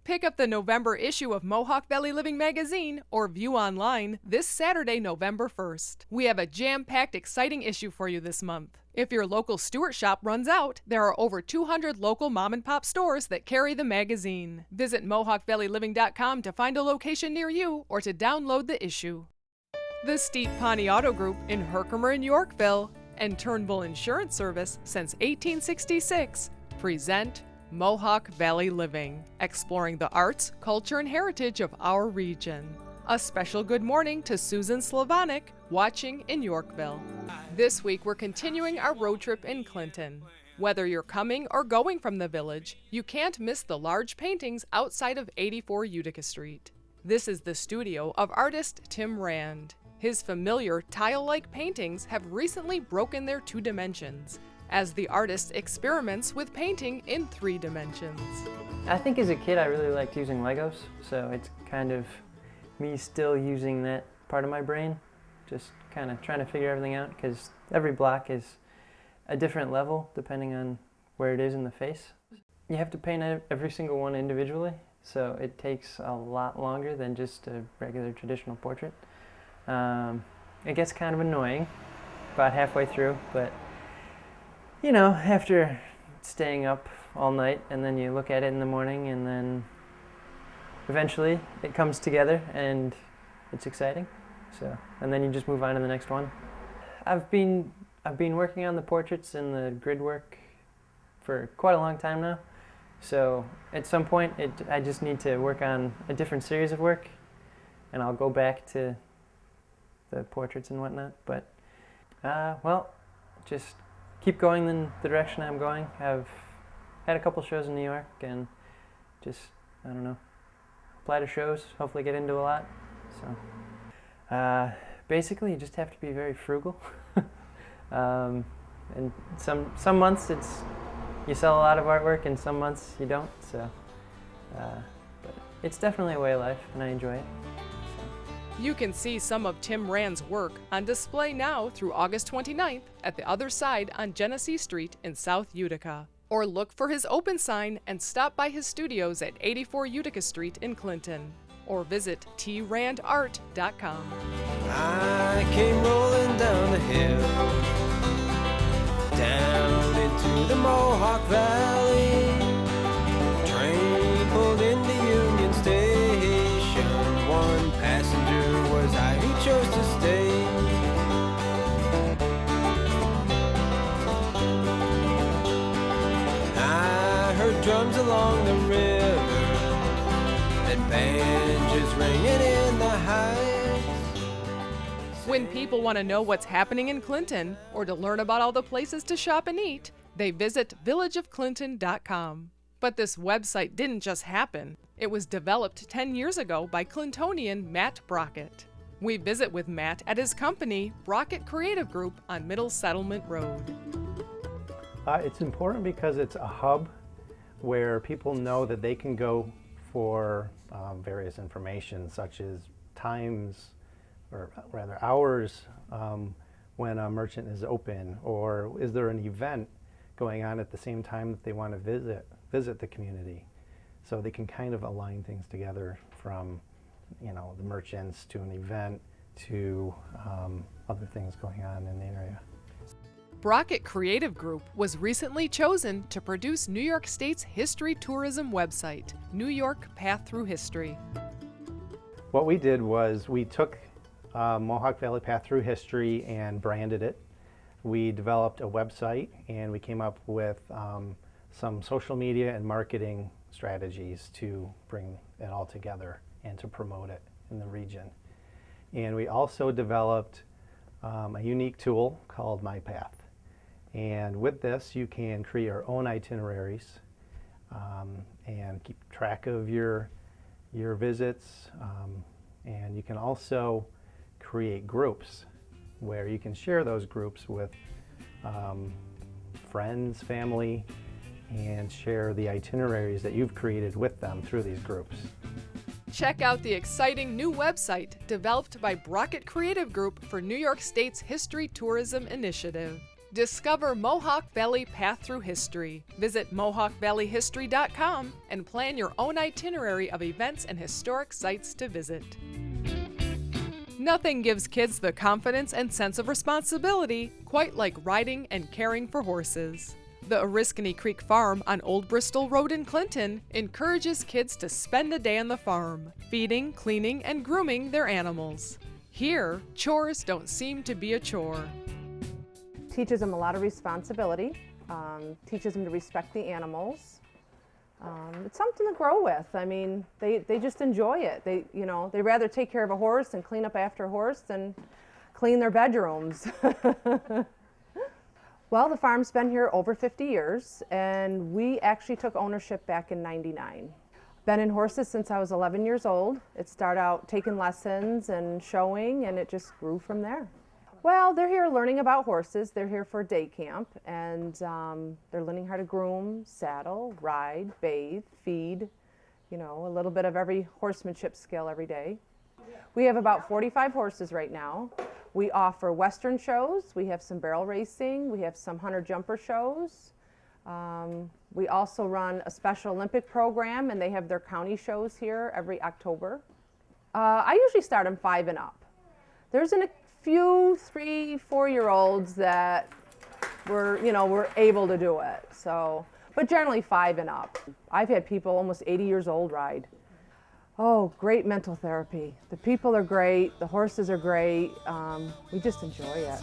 Pick up the November issue of Mohawk Valley Living magazine or view online this Saturday, November 1st. We have a jam-packed, exciting issue for you this month. If your local Stewart shop runs out, there are over 200 local mom-and-pop stores that carry the magazine. Visit MohawkValleyLiving.com to find a location near you or to download the issue. The Steep Pawnee Auto Group in Herkimer and Yorkville and Turnbull Insurance Service since 1866 present Mohawk Valley Living, exploring the arts, culture, and heritage of our region. A special good morning to Susan Slavonic, watching in Yorkville. This week, we're continuing our road trip in Clinton. Whether you're coming or going from the village, you can't miss the large paintings outside of 84 Utica Street. This is the studio of artist Tim Rand. His familiar tile-like paintings have recently broken their 2 dimensions, as the artist experiments with painting in 3 dimensions. I think as a kid I really liked using Legos, so it's kind of me still using that part of my brain, just kind of trying to figure everything out, because every block is a different level depending on where it is in the face. You have to paint every single one individually, so it takes a lot longer than just a regular traditional portrait. It gets kind of annoying about halfway through, but you know, after staying up all night and then you look at it in the morning and then eventually it comes together and it's exciting. So, and then you just move on to the next one. I've been working on the portraits and the grid work for quite a long time now. So at some point I just need to work on a different series of work and I'll go back to the portraits and whatnot. But well, just keep going in the direction I'm going. I've had a couple shows in New York and just, I don't know, apply to shows, hopefully get into a lot. So basically you just have to be very frugal. And some months you sell a lot of artwork and some months you don't. So, but it's definitely a way of life and I enjoy it. You can see some of Tim Rand's work on display now through August 29th at the Other Side on Genesee Street in South Utica. Or look for his open sign and stop by his studios at 84 Utica Street in Clinton. Or visit trandart.com. I came rolling down the hill, down into the Mohawk Valley. Train pulled into Union Station. One passenger was I who chose to stay. I heard drums along the river, and banjos ringing in the heights. When people want to know what's happening in Clinton or to learn about all the places to shop and eat, they visit villageofclinton.com. But this website didn't just happen. It was developed 10 years ago by Clintonian Matt Brockett. We visit with Matt at his company, Brockett Creative Group, on Middle Settlement Road. It's important because it's a hub where people know that they can go for various information, such as times, or rather hours, when a merchant is open, or is there an event going on at the same time that they want to visit the community. So they can kind of align things together, from, you know, the merchants to an event to other things going on in the area. Brockett Creative Group was recently chosen to produce New York State's history tourism website, New York Path Through History. What we did was we took Mohawk Valley Path Through History and branded it. We developed a website and we came up with some social media and marketing strategies to bring it all together and to promote it in the region. And we also developed a unique tool called MyPath. And with this, you can create your own itineraries and keep track of your visits. And you can also create groups where you can share those groups with friends, family, and share the itineraries that you've created with them through these groups. Check out the exciting new website developed by Brockett Creative Group for New York State's History Tourism Initiative. Discover Mohawk Valley Path Through History. Visit MohawkValleyHistory.com and plan your own itinerary of events and historic sites to visit. Nothing gives kids the confidence and sense of responsibility quite like riding and caring for horses. The Oriskany Creek Farm on Old Bristol Road in Clinton encourages kids to spend a day on the farm, feeding, cleaning, and grooming their animals. Here, chores don't seem to be a chore. Teaches them a lot of responsibility, teaches them to respect the animals. It's something to grow with. I mean, they just enjoy it. They rather take care of a horse and clean up after a horse than clean their bedrooms. Well, the farm's been here over 50 years, and we actually took ownership back in '99. Been in horses since I was 11 years old. It started out taking lessons and showing, and it just grew from there. Well, they're here learning about horses. They're here for day camp, and they're learning how to groom, saddle, ride, bathe, feed, a little bit of every horsemanship skill every day. We have about 45 horses right now. We offer Western shows. We have some barrel racing. We have some hunter jumper shows. We also run a Special Olympic program, and they have their county shows here every October. I usually start them 5 and up. There's a few 3, 4-year-olds that were able to do it. But generally 5 and up. I've had people almost 80 years old ride. Oh, great mental therapy. The people are great. The horses are great. We just enjoy it.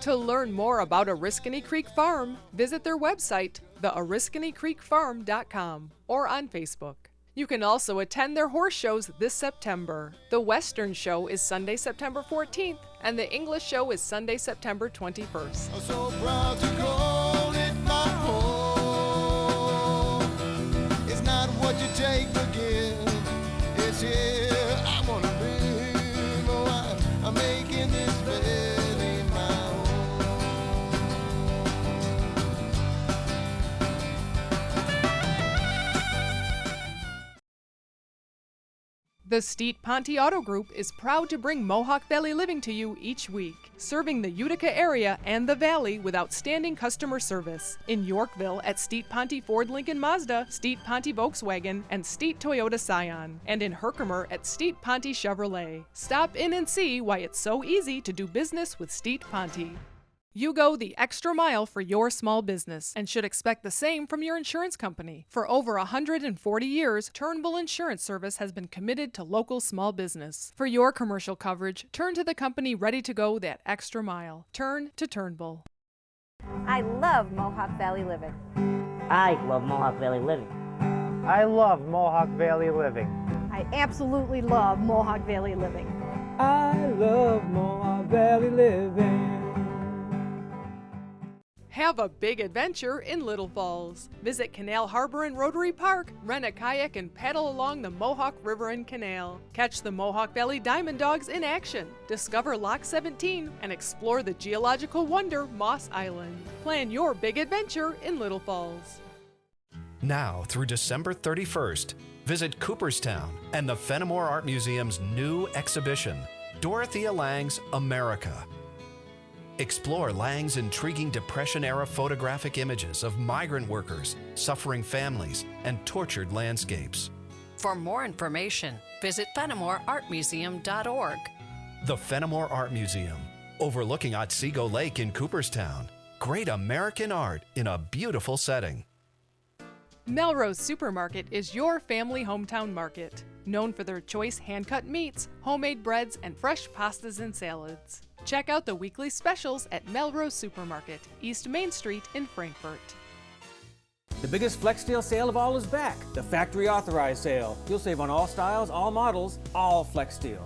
To learn more about Oriskany Creek Farm, visit their website, theoriskanycreekfarm.com, or on Facebook. You can also attend their horse shows this September. The Western Show is Sunday, September 14th, and the English Show is Sunday, September 21st. I'm so proud to call it my home. It's not what you take to give. It's here I want to live. Oh, I'm making this valley my home. The Steet Ponte Auto Group is proud to bring Mohawk Valley Living to you each week, serving the Utica area and the Valley with outstanding customer service. In Yorkville at Steet Ponte Ford Lincoln Mazda, Steet Ponte Volkswagen, and Steet Toyota Scion. And in Herkimer at Steet Ponte Chevrolet. Stop in and see why it's so easy to do business with Steet Ponte. You go the extra mile for your small business and should expect the same from your insurance company. For over 140 years, Turnbull Insurance Service has been committed to local small business. For your commercial coverage, turn to the company ready to go that extra mile. Turn to Turnbull. I love Mohawk Valley Living. I love Mohawk Valley Living. I love Mohawk Valley Living. I absolutely love Mohawk Valley Living. I love Mohawk Valley Living. Have a big adventure in Little Falls. Visit Canal Harbor and Rotary Park, rent a kayak and paddle along the Mohawk River and Canal. Catch the Mohawk Valley Diamond Dogs in action. Discover Lock 17 and explore the geological wonder Moss Island. Plan your big adventure in Little Falls. Now through December 31st, visit Cooperstown and the Fenimore Art Museum's new exhibition, Dorothea Lange's America. Explore Lange's intriguing Depression-era photographic images of migrant workers, suffering families, and tortured landscapes. For more information, visit FenimoreArtMuseum.org. The Fenimore Art Museum, overlooking Otsego Lake in Cooperstown. Great American art in a beautiful setting. Melrose Supermarket is your family hometown market, known for their choice hand-cut meats, homemade breads, and fresh pastas and salads. Check out the weekly specials at Melrose Supermarket, East Main Street in Frankfort. The biggest Flex Deal sale of all is back, the factory authorized sale. You'll save on all styles, all models, all Flex Deal.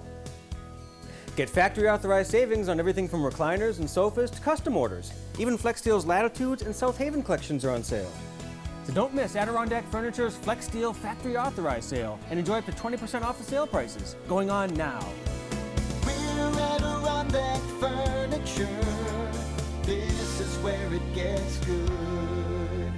Get factory authorized savings on everything from recliners and sofas to custom orders. Even Flex Deal's Latitudes and South Haven collections are on sale. So don't miss Adirondack Furniture's Flex Deal factory authorized sale and enjoy up to 20% off the sale prices, going on now. We're Adirondack Furniture. This is where it gets good.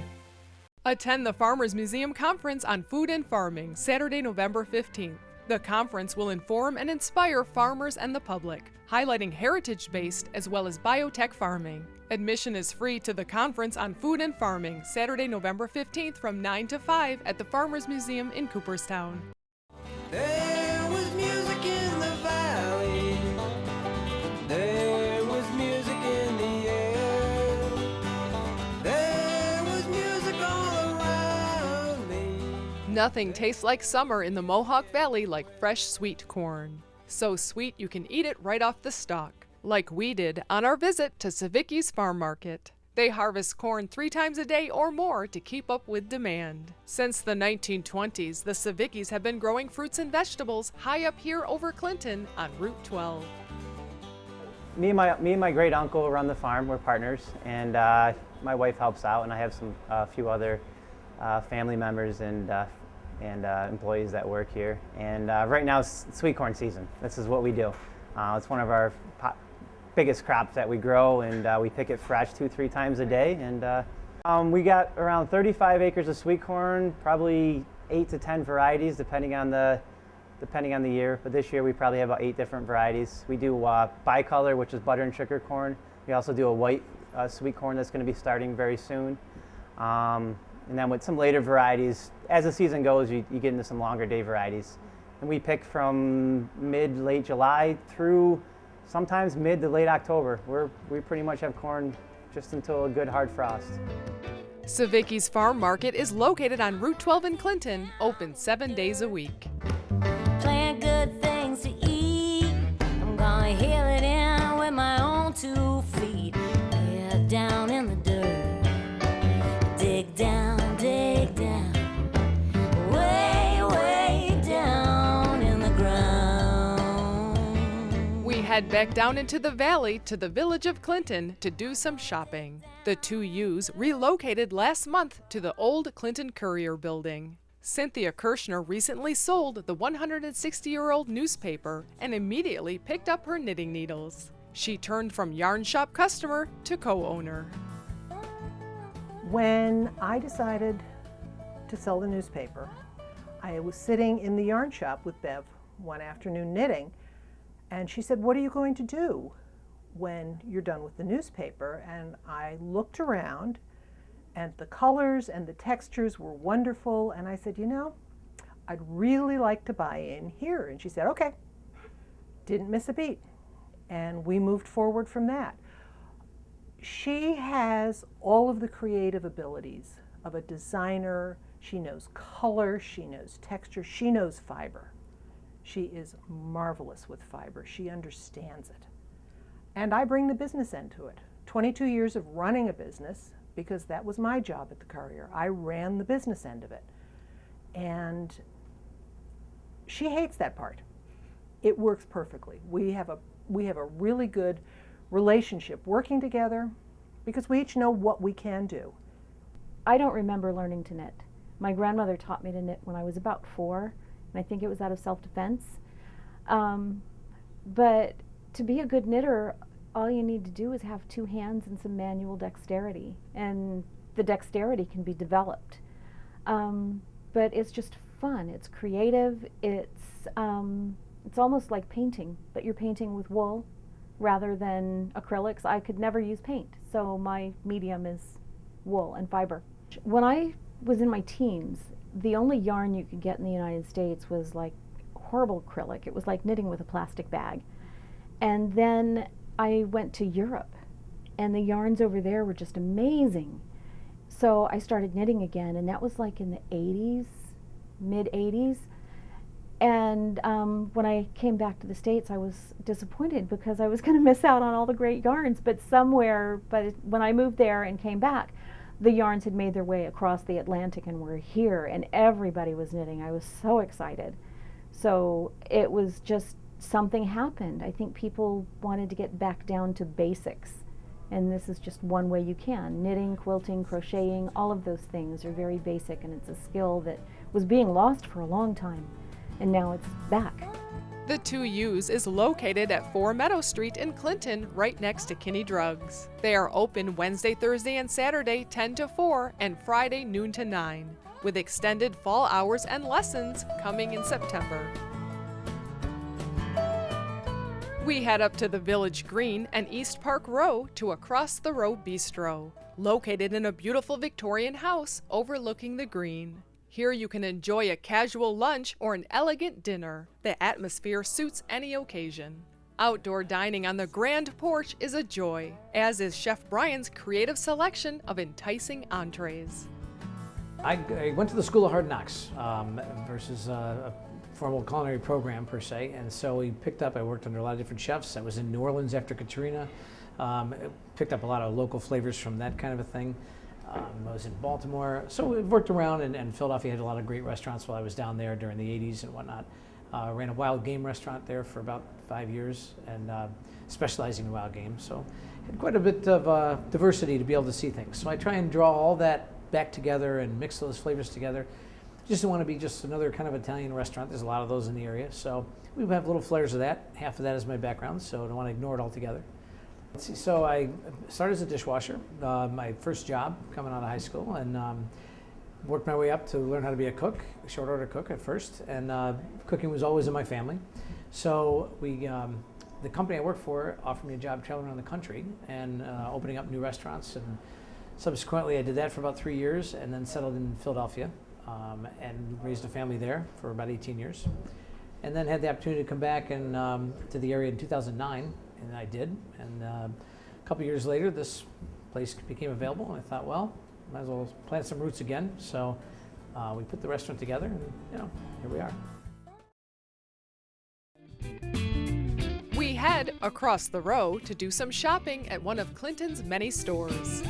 Attend the Farmers Museum Conference on Food and Farming, Saturday, November 15th. The conference will inform and inspire farmers and the public, highlighting heritage-based as well as biotech farming. Admission is free to the conference on food and farming, Saturday, November 15th from 9 to 5 at the Farmers Museum in Cooperstown. There was music in the valley. There was music in the air. There was music all around me. Nothing tastes like summer in the Mohawk Valley like fresh sweet corn. So sweet you can eat it right off the stalk, like we did on our visit to Savicki's Farm Market. They harvest corn 3 times a day or more to keep up with demand. Since the 1920s, the Savickis have been growing fruits and vegetables high up here over Clinton on Route 12. Me and my great uncle run the farm. We're partners, and my wife helps out, and I have a few other family members and employees that work here. And right now it's sweet corn season. This is what we do. It's one of our biggest crops that we grow, and we pick it fresh 2-3 times a day. And we got around 35 acres of sweet corn, probably 8 to 10 varieties depending on the year. But this year we probably have about 8 different varieties. We do bicolor, which is butter and sugar corn. We also do a white sweet corn that's going to be starting very soon. And then with some later varieties, as the season goes, you get into some longer day varieties. And we pick from late July through sometimes mid to late October. We pretty much have corn just until a good hard frost. Savicki's Farm Market is located on Route 12 in Clinton, open 7 days a week. Plant good things to eat. I'm gonna heal it in with my own 2 feet. Yeah, down in the dirt. Dig down, way down in the ground. We head back down into the valley to the village of Clinton to do some shopping. The 2 U's relocated last month to the old Clinton Courier building. Cynthia Kirschner recently sold the 160-year-old newspaper and immediately picked up her knitting needles. She turned from yarn shop customer to co-owner. When I decided to sell the newspaper, I was sitting in the yarn shop with Bev one afternoon knitting, and she said, "What are you going to do when you're done with the newspaper?" And I looked around, and the colors and the textures were wonderful, and I said, "You know, I'd really like to buy in here." And she said, "Okay." Didn't miss a beat, and we moved forward from that. She has all of the creative abilities of a designer. She knows color, she knows texture, she knows fiber. She is marvelous with fiber. She understands it. And I bring the business end to it. 22 years of running a business, because that was my job at the Courier. I ran the business end of it. And she hates that part. It works perfectly. We have a really good relationship working together because we each know what we can do. I don't remember learning to knit. My grandmother taught me to knit when I was about 4, and I think it was out of self-defense. But to be a good knitter, all you need to do is have 2 hands and some manual dexterity, and the dexterity can be developed. But it's just fun. It's creative. It's almost like painting, but you're painting with wool rather than acrylics. I could never use paint, so my medium is wool and fiber. When I was in my teens, the only yarn you could get in the United States was like horrible acrylic. It was like knitting with a plastic bag. And then I went to Europe, and the yarns over there were just amazing. So I started knitting again, and that was like in the 80s, mid-80s. And when I came back to the States, I was disappointed because I was going to miss out on all the great yarns. But when I moved there and came back, the yarns had made their way across the Atlantic and were here, and everybody was knitting. I was so excited. So it was just something happened. I think people wanted to get back down to basics, and this is just one way you can. Knitting, quilting, crocheting, all of those things are very basic, and it's a skill that was being lost for a long time, and now it's back. The 2 U's is located at 4 Meadow Street in Clinton, right next to Kinney Drugs. They are open Wednesday, Thursday, and Saturday 10 to 4 and Friday noon to 9, with extended fall hours and lessons coming in September. We head up to the Village Green and East Park Row to Across the Row Bistro, located in a beautiful Victorian house overlooking the green. Here you can enjoy a casual lunch or an elegant dinner. The atmosphere suits any occasion. Outdoor dining on the grand porch is a joy, as is Chef Brian's creative selection of enticing entrees. I went to the School of Hard Knocks versus a formal culinary program per se, and so I worked under a lot of different chefs. I was in New Orleans after Katrina, picked up a lot of local flavors from that kind of a thing. I was in Baltimore, so we worked around, and Philadelphia had a lot of great restaurants while I was down there during the 80s and whatnot. Ran a wild game restaurant there for about 5 years, and specializing in wild game, so had quite a bit of diversity to be able to see things. So I try and draw all that back together and mix those flavors together. Just don't want to be just another kind of Italian restaurant. There's a lot of those in the area, so we have little flares of that. Half of that is my background, so I don't want to ignore it altogether. So I started as a dishwasher, my first job coming out of high school, and worked my way up to learn how to be a cook, a short order cook at first, and cooking was always in my family. So the company I worked for offered me a job traveling around the country and opening up new restaurants, and subsequently I did that for about 3 years and then settled in Philadelphia and raised a family there for about 18 years. And then had the opportunity to come back and to the area in 2009, and I did. And a couple years later, this place became available, and I thought, well, might as well plant some roots again. So we put the restaurant together, and here we are. We head across the row to do some shopping at one of Clinton's many stores.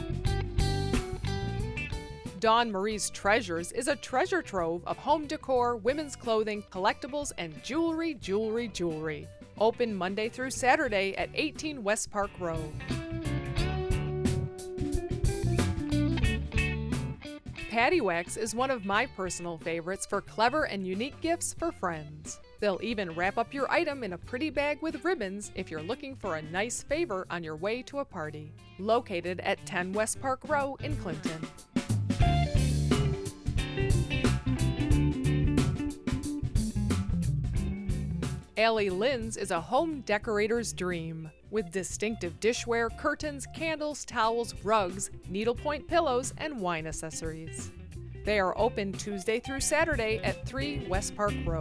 Dawn Marie's Treasures is a treasure trove of home decor, women's clothing, collectibles, and jewelry. Open Monday through Saturday at 18 West Park Row. Patty Wax is one of my personal favorites for clever and unique gifts for friends. They'll even wrap up your item in a pretty bag with ribbons if you're looking for a nice favor on your way to a party. Located at 10 West Park Row in Clinton. Allie Lynn's is a home decorator's dream, with distinctive dishware, curtains, candles, towels, rugs, needlepoint pillows, and wine accessories. They are open Tuesday through Saturday at 3 West Park Row.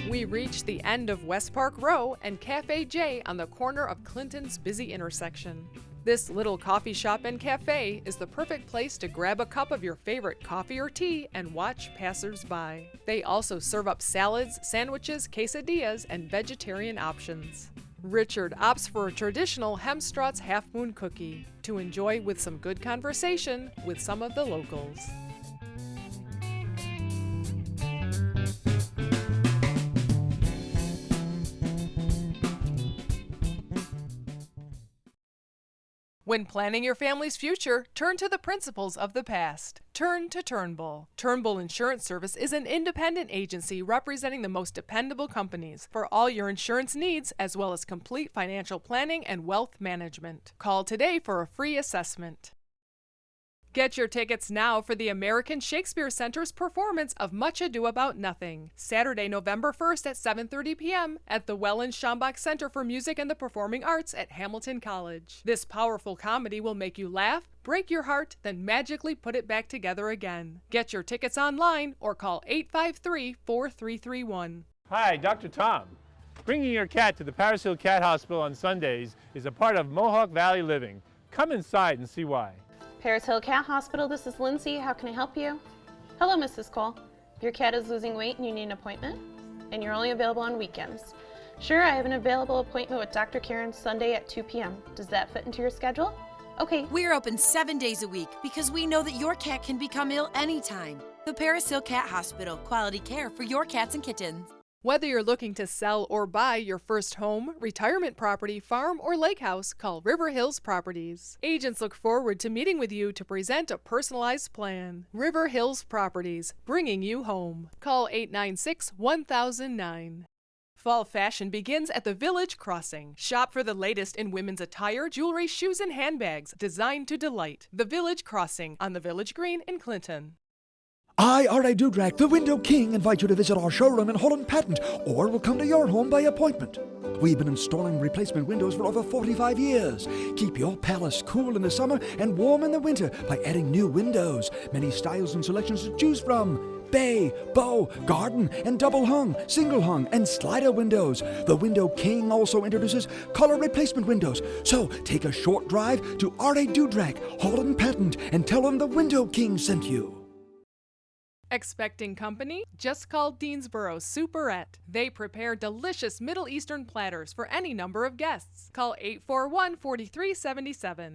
We reach the end of West Park Row and Cafe J on the corner of Clinton's busy intersection. This little coffee shop and cafe is the perfect place to grab a cup of your favorite coffee or tea and watch passers-by. They also serve up salads, sandwiches, quesadillas, and vegetarian options. Richard opts for a traditional Hemstraut's Half Moon cookie to enjoy with some good conversation with some of the locals. When planning your family's future, turn to the principles of the past. Turn to Turnbull. Turnbull Insurance Service is an independent agency representing the most dependable companies for all your insurance needs, as well as complete financial planning and wealth management. Call today for a free assessment. Get your tickets now for the American Shakespeare Center's performance of Much Ado About Nothing, Saturday, November 1st at 7:30 p.m. at the Wellen-Schambach Center for Music and the Performing Arts at Hamilton College. This powerful comedy will make you laugh, break your heart, then magically put it back together again. Get your tickets online or call 853-4331. Hi, Dr. Tom. Bringing your cat to the Paris Hill Cat Hospital on Sundays is a part of Mohawk Valley Living. Come inside and see why. Paris Hill Cat Hospital, this is Lindsay. How can I help you? Hello, Mrs. Cole. Your cat is losing weight and you need an appointment? And you're only available on weekends. Sure, I have an available appointment with Dr. Karen Sunday at 2 p.m. Does that fit into your schedule? Okay. We're open 7 days a week because we know that your cat can become ill anytime. The Paris Hill Cat Hospital, quality care for your cats and kittens. Whether you're looking to sell or buy your first home, retirement property, farm, or lake house, call River Hills Properties. Agents look forward to meeting with you to present a personalized plan. River Hills Properties, bringing you home. Call 896-1009. Fall fashion begins at the Village Crossing. Shop for the latest in women's attire, jewelry, shoes, and handbags designed to delight. The Village Crossing on the Village Green in Clinton. I, R.A. Dudrak, the Window King, invite you to visit our showroom in Holland Patent, or we'll come to your home by appointment. We've been installing replacement windows for over 45 years. Keep your palace cool in the summer and warm in the winter by adding new windows. Many styles and selections to choose from. Bay, bow, garden, and double hung, single hung, and slider windows. The Window King also introduces color replacement windows. So take a short drive to R.A. Dudrak, Holland Patent, and tell them the Window King sent you. Expecting company? Just call Deansboro Superette. They prepare delicious Middle Eastern platters for any number of guests. Call 841-4377.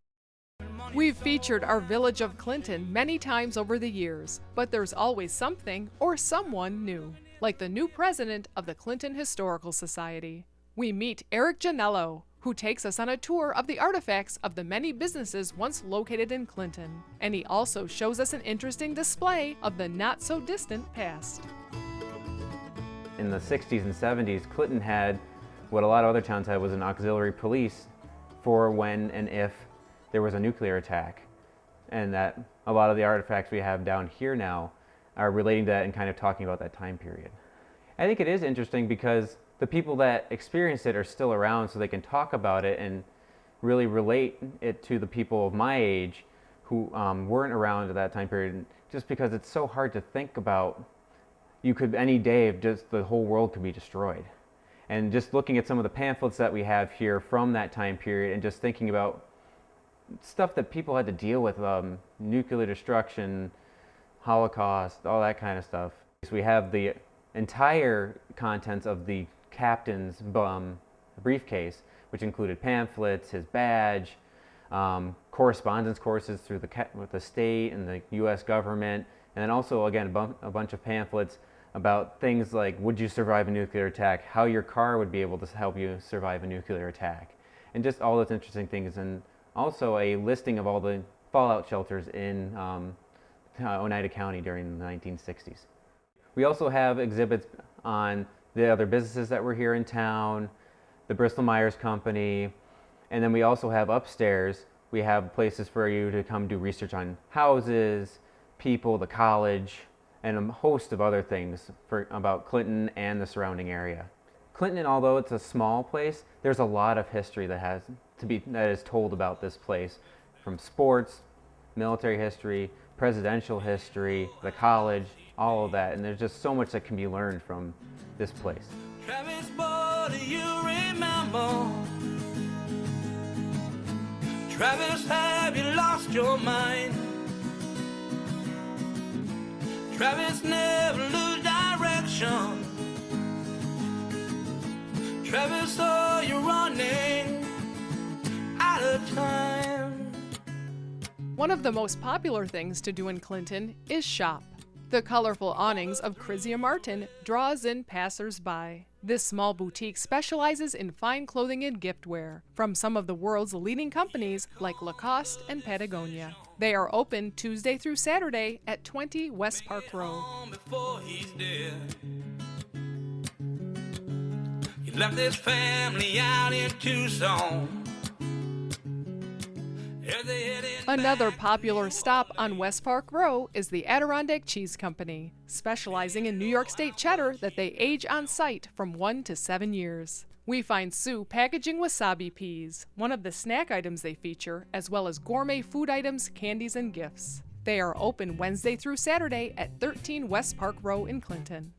We've featured our village of Clinton many times over the years, but there's always something or someone new, like the new president of the Clinton Historical Society. We meet Eric Janello, who takes us on a tour of the artifacts of the many businesses once located in Clinton. And he also shows us an interesting display of the not-so-distant past. In the 60s and 70s, Clinton had what a lot of other towns had was an auxiliary police for when and if there was a nuclear attack. And that a lot of the artifacts we have down here now are relating to that and kind of talking about that time period. I think it is interesting because the people that experienced it are still around, so they can talk about it and really relate it to the people of my age who weren't around at that time period, just because it's so hard to think about. You could, any day, just the whole world could be destroyed. And just looking at some of the pamphlets that we have here from that time period and just thinking about stuff that people had to deal with, nuclear destruction, Holocaust, all that kind of stuff. So we have the entire contents of the captain's briefcase, which included pamphlets, his badge, correspondence courses through with the state and the U.S. government, and then also, again, a bunch of pamphlets about things like would you survive a nuclear attack, how your car would be able to help you survive a nuclear attack, and just all those interesting things. And also a listing of all the fallout shelters in Oneida County during the 1960s. We also have exhibits on the other businesses that were here in town, the Bristol-Myers Company, and then we also have upstairs, we have places for you to come do research on houses, people, the college, and a host of other things about Clinton and the surrounding area. Clinton, although it's a small place, there's a lot of history that is told about this place, from sports, military history, presidential history, the college, all of that, and there's just so much that can be learned from this place. Travis, boy, do you remember? Travis, have you lost your mind? Travis, never lose direction. Travis, oh, you're running out of time. One of the most popular things to do in Clinton is shop. The colorful awnings of Chrysia Martin draws in passers-by. This small boutique specializes in fine clothing and giftware from some of the world's leading companies like Lacoste and Patagonia. They are open Tuesday through Saturday at 20 West Park Road. Before he's dead, he left his family out in Tucson. Another popular stop on West Park Row is the Adirondack Cheese Company, specializing in New York State cheddar that they age on site from 1 to 7 years. We find Sue packaging wasabi peas, one of the snack items they feature, as well as gourmet food items, candies, and gifts. They are open Wednesday through Saturday at 13 West Park Row in Clinton.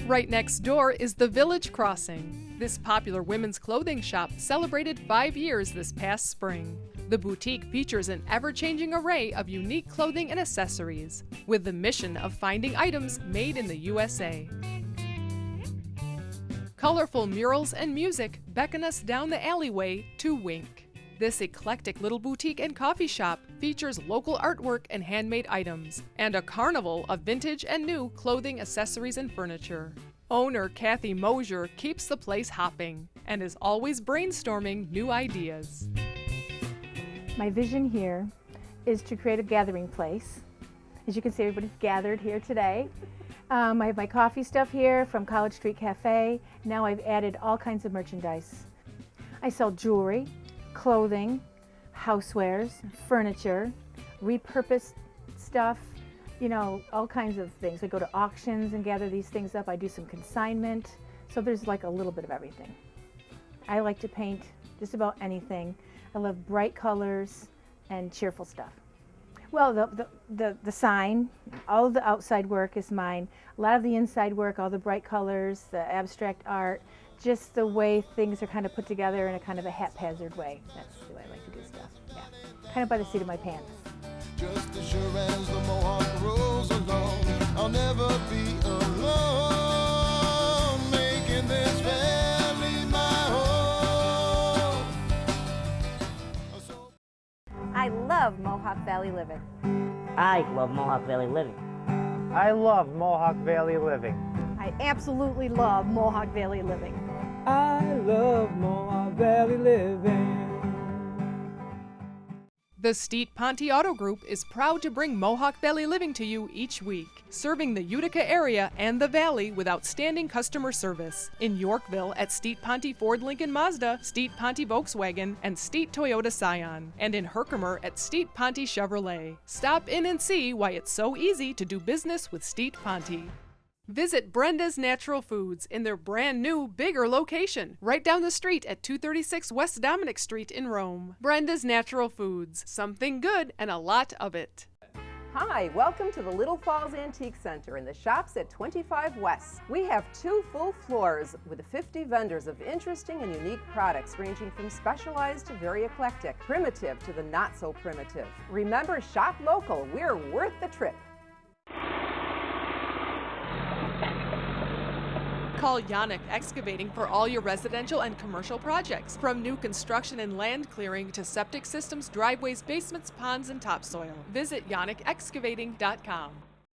Right next door is the Village Crossing. This popular women's clothing shop celebrated 5 years this past spring. The boutique features an ever-changing array of unique clothing and accessories, with the mission of finding items made in the USA. Colorful murals and music beckon us down the alleyway to Wink. This eclectic little boutique and coffee shop features local artwork and handmade items, and a carnival of vintage and new clothing, accessories, and furniture. Owner Kathy Mosier keeps the place hopping and is always brainstorming new ideas. My vision here is to create a gathering place. As you can see, everybody's gathered here today. I have my coffee stuff here from College Street Cafe. Now I've added all kinds of merchandise. I sell jewelry, clothing, housewares, furniture, repurposed stuff, you know, all kinds of things. I go to auctions and gather these things up. I do some consignment. So there's like a little bit of everything. I like to paint just about anything. I love bright colors and cheerful stuff. Well, the sign, all of the outside work is mine. A lot of the inside work, all the bright colors, the abstract art, just the way things are kind of put together in a kind of a haphazard way. That's the way I like to do stuff. Yeah, kind of by the seat of my pants. Just as sure as the Mohawk rolls along, I'll never be alone, making this valley my home. I love Mohawk Valley living. I love Mohawk Valley living. I love Mohawk Valley living. I absolutely love Mohawk Valley living. I love Mohawk Valley living. The Steet Ponte Auto Group is proud to bring Mohawk Valley Living to you each week, serving the Utica area and the Valley with outstanding customer service. In Yorkville at Steet Ponte Ford Lincoln Mazda, Steet Ponte Volkswagen, and Steet Toyota Scion. And in Herkimer at Steet Ponte Chevrolet. Stop in and see why it's so easy to do business with Steet Ponte. Visit Brenda's Natural Foods in their brand new, bigger location, right down the street at 236 West Dominic Street in Rome. Brenda's Natural Foods, something good and a lot of it. Hi, welcome to the Little Falls Antique Center in the shops at 25 West. We have 2 full floors with 50 vendors of interesting and unique products ranging from specialized to very eclectic, primitive to the not so primitive. Remember, shop local, we're worth the trip. Call Yannick Excavating for all your residential and commercial projects, from new construction and land clearing to septic systems, driveways, basements, ponds, and topsoil. Visit YannickExcavating.com.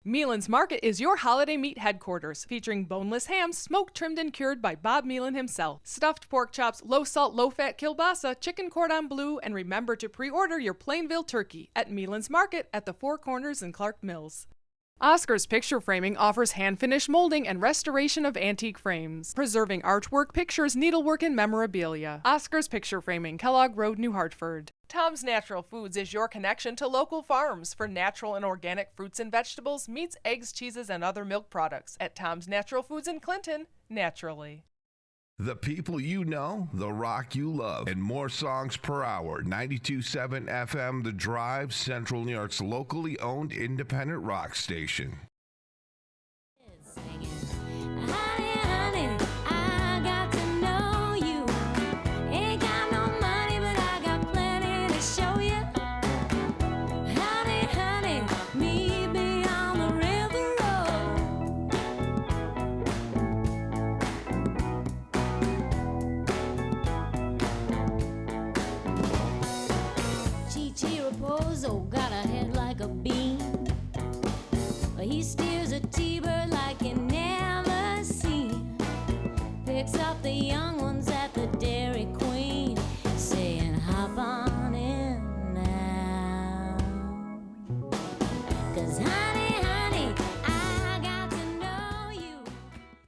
Meelan's Market is your holiday meat headquarters, featuring boneless hams, smoked, trimmed, and cured by Bob Meelan himself, stuffed pork chops, low-salt, low-fat kielbasa, chicken cordon bleu, and remember to pre-order your Plainville turkey at Meelan's Market at the Four Corners in Clark Mills. Oscar's Picture Framing offers hand-finished molding and restoration of antique frames, preserving artwork, pictures, needlework, and memorabilia. Oscar's Picture Framing, Kellogg Road, New Hartford. Tom's Natural Foods is your connection to local farms for natural and organic fruits and vegetables, meats, eggs, cheeses, and other milk products. At Tom's Natural Foods in Clinton, naturally. The people you know, the rock you love, and more songs per hour. 92.7 FM, The Drive, Central New York's locally owned independent rock station.